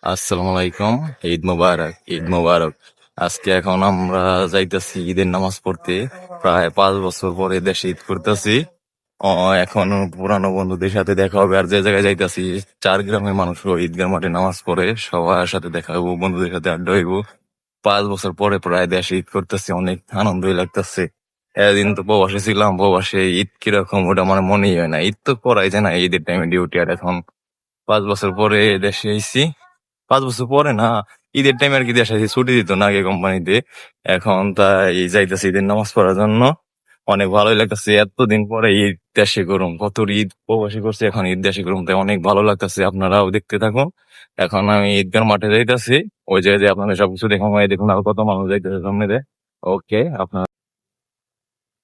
আসসালামু আলাইকুম। ঈদ মোবারক, ঈদ মোবারক। আজকে এখন আমরা যাইতেছি ঈদের নামাজ পড়তে। প্রায় 5 বছর পরে দেশে ঈদ করতেছি। এখন পুরানো বন্ধুদের সাথে দেখা হবে। আর যে জায়গায় যাইতেছি, 4 গ্রামের মানুষও ঈদগার মাঠে নামাজ পড়ে। সবার সাথে দেখা হইব, বন্ধুদের সাথে আড্ডা হইব। 5 বছর পরে প্রায় দেশে ঈদ করতেছি, অনেক আনন্দই লাগতেছে। এদিন তো প্রবাসে ছিলাম, প্রবাসে ঈদ কিরকম ওটা আমার মনেই হয় না। ঈদ তো করাই যায় না ঈদের টাইমে ডিউটি। আর এখন 5 বছর পরে দেশে এসেছি। 5 বছর পরে না, ঈদের টাইমে আর কি দেশে এসে ছুটি দিত না আগে কোম্পানিতে। এখন তাই যাইতেছি ঈদের নামাজ পড়ার জন্য। অনেক ভালোই লাগতেছে, এতদিন পরে ঈদ দেশে করুম। কত ঈদ প্রবাসী করছি, এখন ঈদ দেশে করুম, তাই অনেক ভালো লাগতেছে। আপনারাও দেখতে থাকুন। এখন আমি ঈদগার মাঠে যাইতেছি, ওই জায়গায় যে আপনাদের সবকিছু দেখুন। এই দেখুন আর কত মানুষ যাইতেছে সামনে দিয়ে। ওকে, আপনার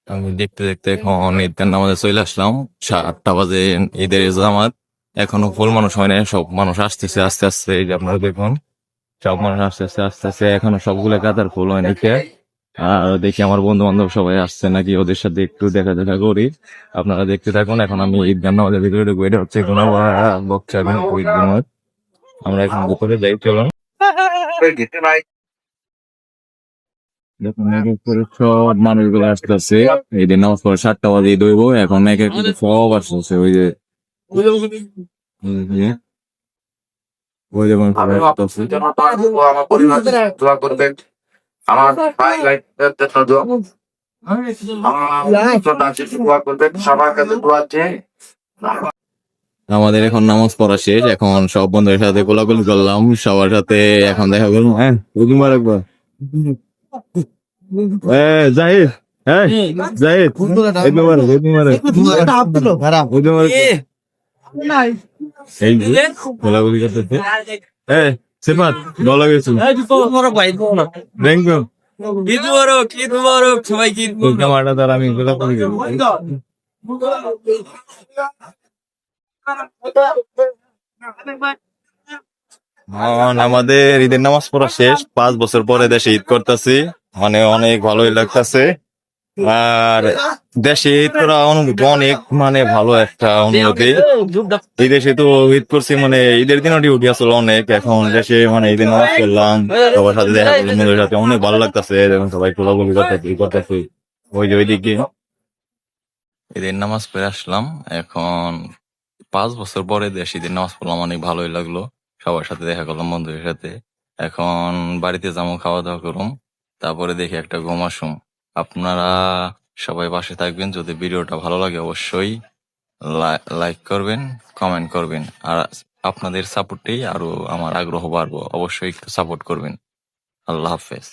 আমি দেখতে দেখতে এখন ঈদের নামাজে চলে আসলাম। 8টা বাজে ঈদের জামাত। এখনো ফুল মানুষ হয় না, সব মানুষ আসতেছে আস্তে আস্তে। এই যে আপনারা দেখুন, সব মানুষ আস্তে আস্তে আস্তে আস্তে, এখনো সবগুলো কাতার ফুল হয় নাকি। আর দেখি আমার বন্ধু বান্ধব সবাই আসছে নাকি, ওদের সাথে একটু দেখা দেখা করি। আপনারা দেখতে থাকুন। এখন আমি ঈদগাহ নামাজের ভিতরে ঢুকবো। এটা হচ্ছে কোনো বক্সা ঈদ জামাত। আমরা এখন উপরে যাই, চলুন। দেখুন এক এক করে সব মানুষগুলো আসতেছে। এই দিন নামাজ পড়ে 7টা বাজে ঈদ হইব। এখন এক এক করে সব আসতেছে। ওই যে হুম, হুম, ওই যেমন সবাই আসতেছে। আমার পরিবার দোয়া করবেন। আমার ভাই লাইফের জন্য দোয়া আমার জন্য আছে, দোয়া করবেন। সবার কাছে দোয়া চেয়ে আমাদের এখন নামাজ পড়া শেষ। এখন সব বন্ধুদের সাথে গোলাগুলি করলাম, সবার সাথে এখন দেখা করলাম। হ্যাঁ, ঈদ মুবারক বা। জাহিদ, হ্যাঁ জাহিদ, ঈদ মুবারক, ঈদ মুবারক, ঈদ মুবারক। এই যে গোলাগুলি করতেছে। হ্যাঁ, সিফাত ভালো গেছিল। Thank you. ঈদ মুবারক, ঈদ মুবারক, সবাইকে ঈদ মুবারক। ক্যামেরাটা দ্বারা আমি গোলাগুলি করি। আমাদের ঈদের নামাজ পড়া শেষ। 5 বছর পরে দেশে ঈদ করতেছি, মানে অনেক ভালোই লাগতেছে। আর দেশে ঈদ করা অনুভূতি অনেক, মানে ভালো একটা অনুভূতি। এই দেশে তো ঈদ করছি, মানে ঈদের দিনও ডিউটি আসলে অনেক। এখন দেশে মানে ঈদের নামাজ পড়লাম, সবার সাথে দেখা করলাম, বন্ধুদের সাথে অনেক ভালো লাগতেছে। দেখুন সবাই কোলাকুলি করতেছি করতেছি। ওই যে ওইদিকে ঈদের নামাজ পড়ে আসলাম। এখন 5 বছর পরে দেশে ঈদের নামাজ পড়লাম, অনেক ভালোই লাগলো। সবার সাথে দেখা করলাম, বন্ধুদের সাথে। এখন বাড়িতে যাবো, খাওয়া দাওয়া করুম, তারপরে দেখি একটা ঘুম আসুম। আপনারা সবাই পাশে থাকবেন। যদি ভিডিওটা ভালো লাগে অবশ্যই লাইক করবেন, কমেন্ট করবেন। আর আপনাদের সাপোর্টেই আরো আমার আগ্রহ বাড়বো। অবশ্যই একটু সাপোর্ট করবেন। আল্লাহ হাফেজ।